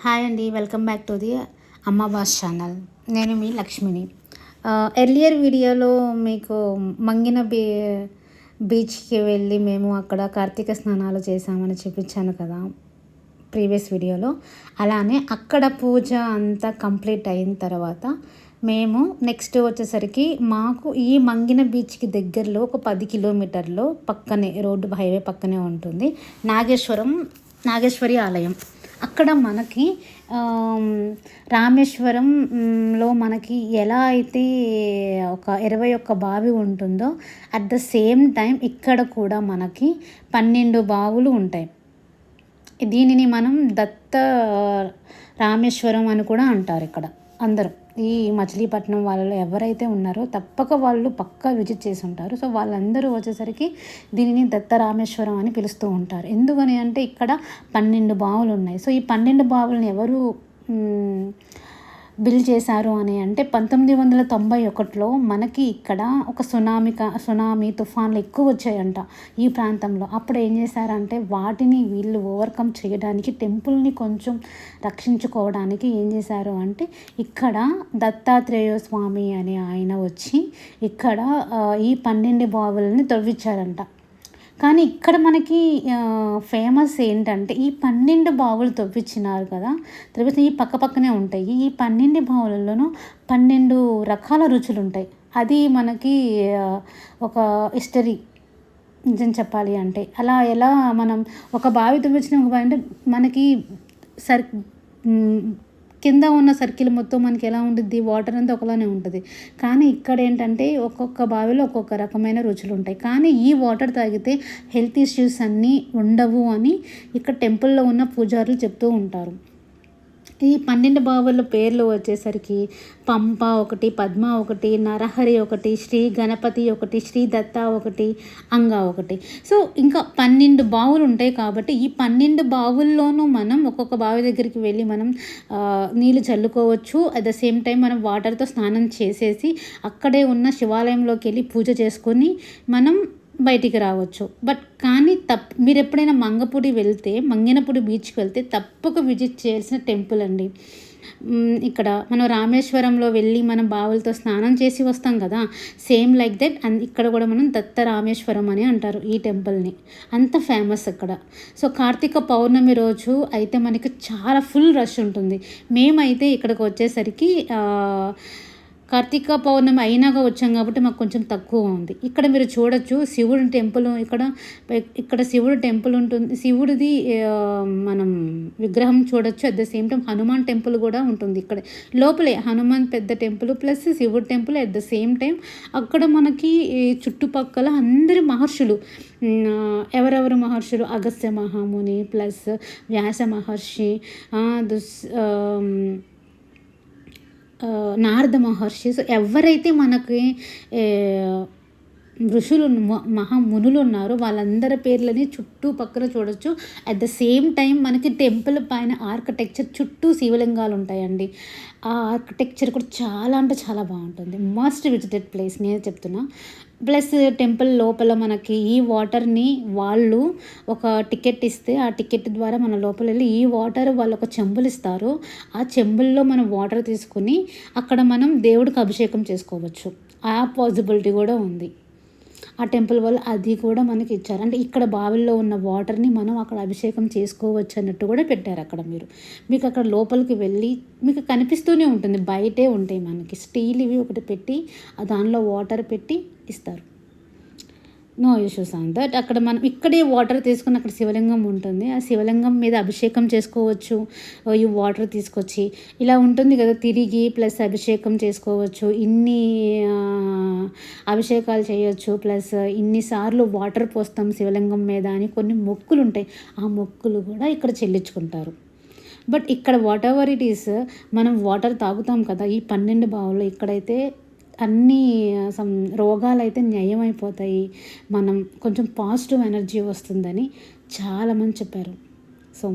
Hi అండి, welcome back to the అమ్మ boss channel. నేను మీ లక్ష్మిని. ఎర్లియర్ వీడియోలో మీకు మంగిన బీచ్కి వెళ్ళి మేము అక్కడ కార్తీక స్నానాలు చేసామని చూపించాను కదా ప్రీవియస్ వీడియోలో. అలానే అక్కడ పూజ అంతా కంప్లీట్ అయిన తర్వాత మేము నెక్స్ట్ వచ్చేసరికి మాకు ఈ మంగిన బీచ్కి దగ్గరలో ఒక 10 కిలోమీటర్లో పక్కనే రోడ్డు హైవే పక్కనే ఉంటుంది నాగేశ్వరి ఆలయం. అక్కడ మనకి రామేశ్వరంలో మనకి ఎలా అయితే ఒక 21 బావి ఉంటుందో అట్ ద సేమ్ టైం ఇక్కడ కూడా మనకి 12 బావులు ఉంటాయి. దీనిని మనం దత్త రామేశ్వరం అని కూడా అంటారు. ఇక్కడ అందరూ ఈ మచిలీపట్నం వాళ్ళలో ఎవరైతే ఉన్నారో తప్పక వాళ్ళు పక్కా విజిట్ చేసి ఉంటారు. సో వాళ్ళందరూ వచ్చేసరికి దీనిని దత్త రామేశ్వరం అని పిలుస్తూ ఉంటారు. ఎందుకని అంటే ఇక్కడ 12 బావులు ఉన్నాయి. సో ఈ 12 బావులను ఎవరు బిల్డ్ చేశారు అని అంటే 1991లో మనకి ఇక్కడ ఒక సునామీ తుఫాన్లు ఎక్కువ వచ్చాయంట ఈ ప్రాంతంలో. అప్పుడు ఏం చేశారంటే వాటిని వీళ్ళు ఓవర్కమ్ చేయడానికి, టెంపుల్ని కొంచెం రక్షించుకోవడానికి ఏం చేశారు అంటే ఇక్కడ దత్తాత్రేయ స్వామి అనే ఆయన వచ్చి ఇక్కడ ఈ 12 బావులని తవ్వించారంట. కానీ ఇక్కడ మనకి ఫేమస్ ఏంటంటే ఈ 12 బావులు తవ్వించినారు కదా, తవ్వితే ఈ పక్కనే ఉంటాయి. ఈ 12 బావులలోనూ 12 రకాల రుచులు ఉంటాయి. అది మనకి ఒక హిస్టరీ నిజం చెప్పాలి అంటే. అలా ఎలా మనం ఒక బావి తవ్వించిన ఒక బావి అంటే మనకి కింద ఉన్న సర్కిల్ మొత్తం మనకి ఎలా ఉంటుంది, వాటర్ అంతా ఒకలానే ఉంటుంది. కానీ ఇక్కడ ఏంటంటే ఒక్కొక్క బావిలో ఒక్కొక్క రకమైన రుచులు ఉంటాయి. కానీ ఈ వాటర్ తాగితే హెల్త్ ఇష్యూస్ అన్నీ ఉండవు అని ఇక్కడ టెంపుల్లో ఉన్న పూజారులు చెప్తూ ఉంటారు. ఈ 12 బావుల పేర్లు వచ్చేసరికి పంప ఒకటి, పద్మ ఒకటి, నరహరి ఒకటి, శ్రీ గణపతి ఒకటి, శ్రీ దత్త ఒకటి, అంగా ఒకటి. సో ఇంకా 12 బావులు ఉంటాయి. కాబట్టి ఈ 12 బావుల్లోనూ మనం ఒక్కొక్క బావి దగ్గరికి వెళ్ళి మనం నీళ్ళు చల్లుకోవచ్చు. అట్ ద సేమ్ టైం మనం వాటర్తో స్నానం చేసేసి అక్కడే ఉన్న శివాలయంలోకి వెళ్ళి పూజ చేసుకొని మనం బయటికి రావచ్చు. కానీ మీరు ఎప్పుడైనా మంగినపూడి బీచ్కి వెళ్తే తప్పక విజిట్ చేయాల్సిన టెంపుల్ అండి. ఇక్కడ మనం రామేశ్వరంలో వెళ్ళి మనం బావులతో స్నానం చేసి వస్తాం కదా, సేమ్ లైక్ దట్. ఇక్కడ కూడా మనం దత్త రామేశ్వరం అని అంటారు ఈ టెంపుల్ని. అంత ఫేమస్ ఇక్కడ. సో కార్తీక పౌర్ణమి రోజు అయితే మనకి చాలా ఫుల్ రష్ ఉంటుంది. మేమైతే ఇక్కడికి వచ్చేసరికి కార్తీక పౌర్ణమి అయినాక వచ్చాం కాబట్టి మాకు కొంచెం తక్కువ ఉంది. ఇక్కడ మీరు చూడొచ్చు శివుడి టెంపుల్. ఇక్కడ శివుడు టెంపుల్ ఉంటుంది. శివుడిది మనం విగ్రహం చూడొచ్చు. At the same time Hanuman temple కూడా ఉంటుంది ఇక్కడ లోపలే. హనుమాన్ పెద్ద టెంపుల్ ప్లస్ శివుడి temple. At the same time అక్కడ మనకి చుట్టుపక్కల అందరి మహర్షులు, ఎవరెవరు మహర్షులు, అగస్త్య మహాముని ప్లస్ వ్యాస మహర్షి, నారద మహర్షి. సో ఎవరైతే మనకి ఋషులు మహామునులు ఉన్నారో వాళ్ళందరి పేర్లని చుట్టుపక్కల చూడొచ్చు. అట్ ద సేమ్ టైం మనకి టెంపుల్ పైన ఆర్కిటెక్చర్ చుట్టూ శివలింగాలు ఉంటాయండి. ఆ ఆర్కిటెక్చర్ కూడా చాలా అంటే చాలా బాగుంటుంది. మస్ట్ విజిటెడ్ ప్లేస్ నేను చెప్తున్నా. ప్లస్ టెంపుల్ లోపల మనకి ఈ వాటర్ని వాళ్ళు ఒక టికెట్ ఇస్తే ఆ టికెట్ ద్వారా మన లోపల వెళ్ళి ఈ వాటర్ వాళ్ళు ఒక చెంబులు ఇస్తారు. ఆ చెంబుల్లో మనం వాటర్ తీసుకుని అక్కడ మనం దేవుడికి అభిషేకం చేసుకోవచ్చు. ఆ పాసిబిలిటీ కూడా ఉంది. ఆ టెంపుల్ వాళ్ళు అది కూడా మనకి ఇచ్చారు. అంటే ఇక్కడ బావిల్లో ఉన్న వాటర్ని మనం అక్కడ అభిషేకం చేసుకోవచ్చు అన్నట్టు కూడా పెట్టారు అక్కడ. మీకు అక్కడ లోపలికి వెళ్ళి మీకు కనిపిస్తూనే ఉంటుంది. బయటే ఉంటాయి మనకి స్టీల్ ఇవి ఒకటి పెట్టి దానిలో వాటర్ పెట్టి ఇస్తారు. No issues on that. అక్కడ మనం ఇక్కడే వాటర్ తీసుకుని అక్కడ శివలింగం ఉంటుంది. ఆ శివలింగం మీద అభిషేకం చేసుకోవచ్చు. ఈ వాటర్ తీసుకొచ్చి ఇలా ఉంటుంది కదా, తిరిగి ప్లస్ అభిషేకం చేసుకోవచ్చు. ఇన్ని అభిషేకాలు చేయొచ్చు. ప్లస్ ఇన్నిసార్లు వాటర్ పోస్తాం శివలింగం మీద అని కొన్ని మొక్కులు ఉంటాయి. ఆ మొక్కులు కూడా ఇక్కడ చెల్లించుకుంటారు. బట్ ఇక్కడ వాట్ ఎవర్ ఇట్ ఈస్ మనం వాటర్ తాగుతాం కదా ఈ 12 బావుల్లో. ఇక్కడైతే అన్ని రోగాలు అయితే నయమైపోతాయి. మనం కొంచెం పాజిటివ్ ఎనర్జీ వస్తుందని చాలామంది చెప్పారు. సో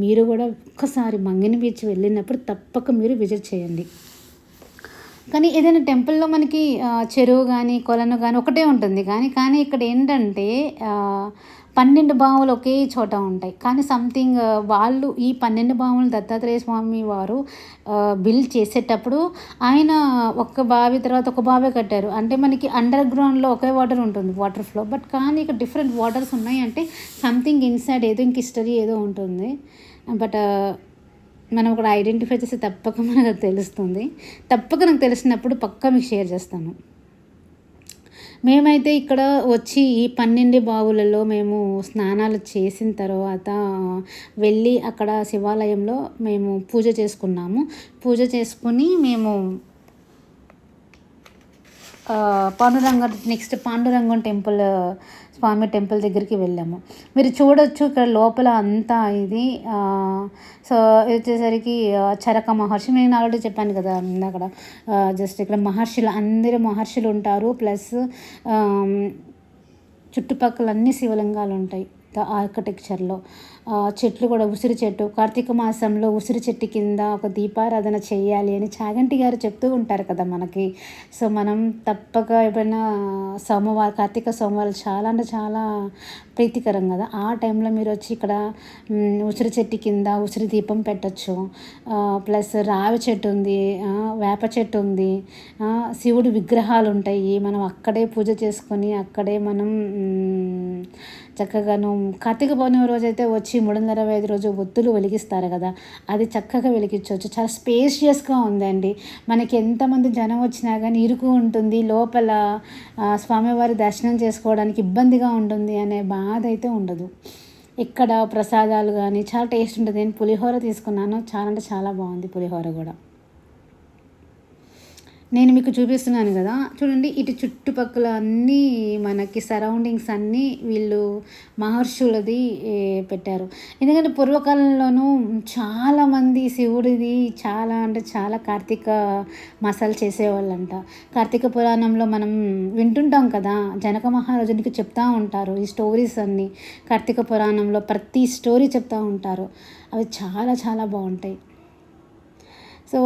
మీరు కూడా ఒక్కసారి మంగిన బీచ్ వెళ్ళినప్పుడు తప్పక మీరు విజిట్ చేయండి. కానీ ఏదైనా టెంపుల్లో మనకి చెరువు కానీ కొలను కానీ ఒకటే ఉంటుంది. కానీ ఇక్కడ ఏంటంటే 12 బావులు ఒకే చోట ఉంటాయి. కానీ సంథింగ్ వాళ్ళు ఈ 12 బావులు దత్తాత్రేయ స్వామి వారు బిల్డ్ చేసేటప్పుడు ఆయన ఒక బావి తర్వాత ఒక బావే కట్టారు. అంటే మనకి అండర్ గ్రౌండ్‌లో ఒకే వాటర్ ఉంటుంది, వాటర్ ఫ్లో. బట్ కానీ ఇక్కడ డిఫరెంట్ వాటర్స్ ఉన్నాయి అంటే సంథింగ్ ఇన్సైడ్ ఏదో ఇంక హిస్టరీ ఏదో ఉంటుంది. బట్ మనం ఇక్కడ ఐడెంటిఫై చేస్తే తప్పక మనకు తెలుస్తుంది. తప్పక నాకు తెలిసినప్పుడు పక్కా మీకు షేర్ చేస్తాను. మేమైతే ఇక్కడ వచ్చి ఈ 12 బావులలో మేము స్నానాలు చేసిన తర్వాత వెళ్ళి అక్కడ శివాలయంలో మేము పూజ చేసుకున్నాము. పూజ చేసుకుని మేము పాండురంగం టెంపుల్, స్వామి టెంపుల్ దగ్గరికి వెళ్ళాము. మీరు చూడొచ్చు ఇక్కడ లోపల అంతా ఇది. సో ఇది వచ్చేసరికి చరక మహర్షి, నేను ఆల్రెడీ చెప్పాను కదా అక్కడ. జస్ట్ ఇక్కడ అందరూ మహర్షులు ఉంటారు. ప్లస్ చుట్టుపక్కల అన్ని శివలింగాలు ఉంటాయి ఆర్కిటెక్చర్లో. చెట్లు కూడా ఉసిరి చెట్టు, కార్తీక మాసంలో ఉసిరి చెట్టు కింద ఒక దీపారాధన చేయాలి అని చాగంటి గారు చెప్తూ ఉంటారు కదా మనకి. సో మనం తప్పక ఎప్పుడైనా కార్తీక సోమవారం చాలా అంటే చాలా ప్రీతికరం కదా. ఆ టైంలో మీరు వచ్చి ఇక్కడ ఉసిరి చెట్టు కింద ఉసిరి దీపం పెట్టచ్చు. ప్లస్ రావి చెట్టు ఉంది, వేప చెట్టు ఉంది, శివుడి విగ్రహాలు ఉంటాయి. మనం అక్కడే పూజ చేసుకొని అక్కడే మనం చక్కగాను కార్తీక పౌర్ణమి రోజు అయితే వచ్చి 365 రోజు ఒత్తులు వెలిగిస్తారు కదా, అది చక్కగా వెలిగించవచ్చు. చాలా స్పేషియస్గా ఉందండి. మనకి ఎంతమంది జనం వచ్చినా కానీ ఇరుకు ఉంటుంది, లోపల స్వామివారి దర్శనం చేసుకోవడానికి ఇబ్బందిగా ఉంటుంది అనే బాధ అయితే ఉండదు. ఇక్కడ ప్రసాదాలు కానీ చాలా టేస్ట్ ఉంటుంది. నేను పులిహోర తీసుకున్నాను, చాలా అంటే చాలా బాగుంది పులిహోర కూడా. నేను మీకు చూపిస్తున్నాను కదా, చూడండి. ఇటు చుట్టుపక్కల అన్నీ మనకి సరౌండింగ్స్ అన్నీ వీళ్ళు మహర్షులది పెట్టారు. ఎందుకంటే పూర్వకాలంలోనూ చాలామంది శివుడిది చాలా అంటే చాలా కార్తీక మాసాలు చేసేవాళ్ళంట. కార్తీక పురాణంలో మనం వింటుంటాం కదా, జనక మహారాజునికి చెప్తూ ఉంటారు ఈ స్టోరీస్ అన్నీ. కార్తీక పురాణంలో ప్రతి స్టోరీ చెప్తూ ఉంటారు. అవి చాలా చాలా బాగుంటాయి. సో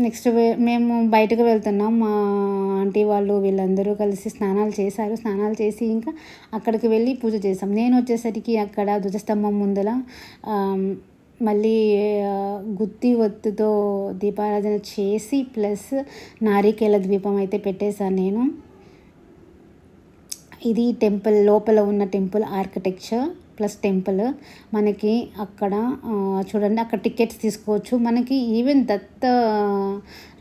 నెక్స్ట్ మేము బయటకు వెళ్తున్నాం. మా ఆంటీ వాళ్ళు వీళ్ళందరూ కలిసి స్నానాలు చేశారు. స్నానాలు చేసి ఇంకా అక్కడికి వెళ్ళి పూజ చేసాం. నేను వచ్చేసరికి అక్కడ ధ్వజస్తంభం ముందర మళ్ళీ గుత్తి ఒత్తుతో దీపారాధన చేసి ప్లస్ నారికేల ద్వీపం అయితే పెట్టేశాను నేను. ఇది టెంపుల్ లోపల ఉన్న టెంపుల్ ఆర్కిటెక్చర్ ప్లస్ టెంపుల్. మనకి అక్కడ చూడండి, అక్కడ టికెట్స్ తీసుకోవచ్చు. మనకి ఈవెన్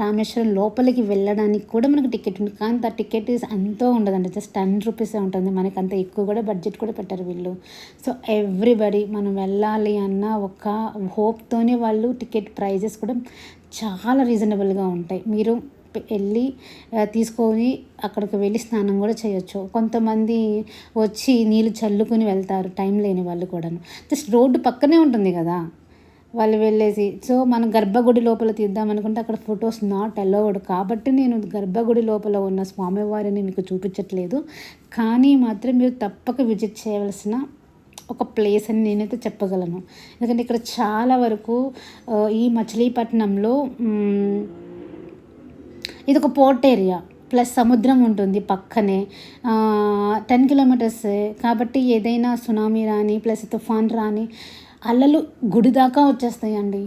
రామేశ్వరం లోపలికి వెళ్ళడానికి కూడా మనకి టికెట్ ఉంది. కానీ ఆ టికెట్ అంతా ఉండదండి, జస్ట్ 10 రూపీసే ఉంటుంది. మనకి అంత ఎక్కువ కూడా బడ్జెట్ కూడా పెట్టారు వీళ్ళు. సో ఎవ్రీబడి మనం వెళ్ళాలి అన్న ఒక హోప్తోనే వాళ్ళు టికెట్ ప్రైజెస్ కూడా చాలా రీజనబుల్గా ఉంటాయి. మీరు వెళ్ళి తీసుకొని అక్కడికి వెళ్ళి స్నానం కూడా చేయొచ్చు. కొంతమంది వచ్చి నీళ్ళు చల్లుకొని వెళ్తారు, టైం లేని వాళ్ళు కూడాను. జస్ట్ రోడ్డు పక్కనే ఉంటుంది కదా వాళ్ళు వెళ్ళేసి. సో మనం గర్భగుడి లోపల తీద్దామనుకుంటే అక్కడ ఫొటోస్ నాట్ అలౌడ్. కాబట్టి నేను గర్భగుడి లోపల ఉన్న స్వామివారిని మీకు చూపించట్లేదు. కానీ మాత్రం మీరు తప్పక విజిట్ చేయవలసిన ఒక ప్లేస్ అని నేనైతే చెప్పగలను. ఎందుకంటే ఇక్కడ చాలా వరకు ఈ మచిలీపట్నంలో ఇది ఒక పోర్ట్ ఏరియా ప్లస్ సముద్రం ఉంటుంది పక్కనే. 10 కిలోమీటర్స్ కాబట్టి ఏదైనా సునామీ రాని ప్లస్ తుఫాన్ రాని అలలు గుడి దాకా వచ్చేస్తాయండి.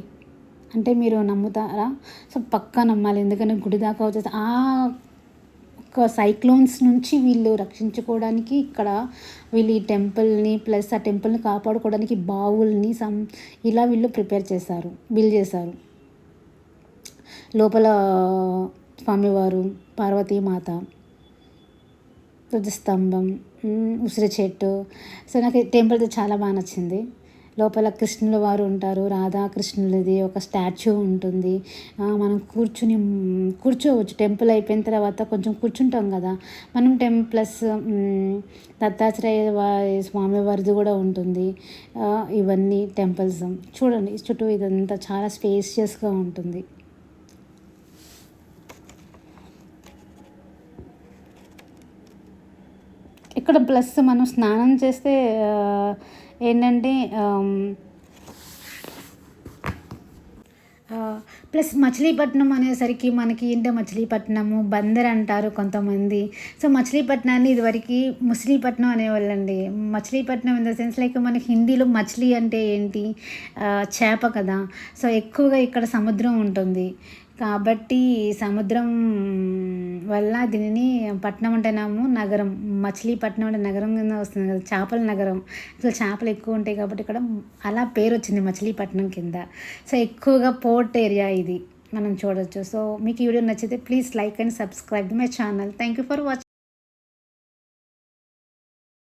అంటే మీరు నమ్ముతారా? సో పక్కా నమ్మాలి, ఎందుకంటే గుడి దాకా వచ్చేస్తాయి. ఆ ఒక సైక్లోన్స్ నుంచి వీళ్ళు రక్షించుకోవడానికి ఇక్కడ వీళ్ళు ఈ టెంపుల్ని ప్లస్ ఆ టెంపుల్ని కాపాడుకోవడానికి బావుల్ని ఇలా వీళ్ళు ప్రిపేర్ చేశారు, బిల్డ్ చేశారు. లోపల స్వామివారు, పార్వతీమాత, ధ్వజస్తంభం, ఉసిరి చెట్టు. సో నాకు టెంపుల్ చాలా బాగా నచ్చింది. లోపల కృష్ణుల వారు ఉంటారు, రాధాకృష్ణులది ఒక స్టాచ్యూ ఉంటుంది. మనం కూర్చోవచ్చు. టెంపుల్ అయిపోయిన తర్వాత కొంచెం కూర్చుంటాం కదా మనం. ప్లస్ దత్తాత్రేయ స్వామివారిది కూడా ఉంటుంది. ఇవన్నీ టెంపుల్స్ చూడండి, చుట్టూ ఇదంతా చాలా స్పేషియస్గా ఉంటుంది. ఇక్కడ ప్లస్ మనం స్నానం చేస్తే ఏంటంటే ప్లస్ మచిలీపట్నం అనేసరికి మనకి ఏంటో మచిలీపట్నము బందర్ అంటారు కొంతమంది. సో మచిలీపట్నాన్ని ఇదివరకు ముసిలిపట్నం అనేవాళ్ళండి. Machilipatnam in the sense like మనకి హిందీలో మచిలీ అంటే ఏంటి, చేప కదా. సో ఎక్కువగా ఇక్కడ సముద్రం ఉంటుంది కాబట్టి సముద్రం వల్ల దీనిని పట్నం అంటేనేమో నగరం, మచిలీపట్నం అంటే నగరం కింద వస్తుంది కదా, చేపల నగరం. అసలు చేపలు ఎక్కువ ఉంటాయి కాబట్టి ఇక్కడ అలా పేరు వచ్చింది మచిలీపట్నం కింద. సో ఎక్కువగా పోర్ట్ ఏరియా ఇది మనం చూడొచ్చు. సో మీకు ఈ వీడియో నచ్చితే please like and subscribe my channel. Thank you for watching.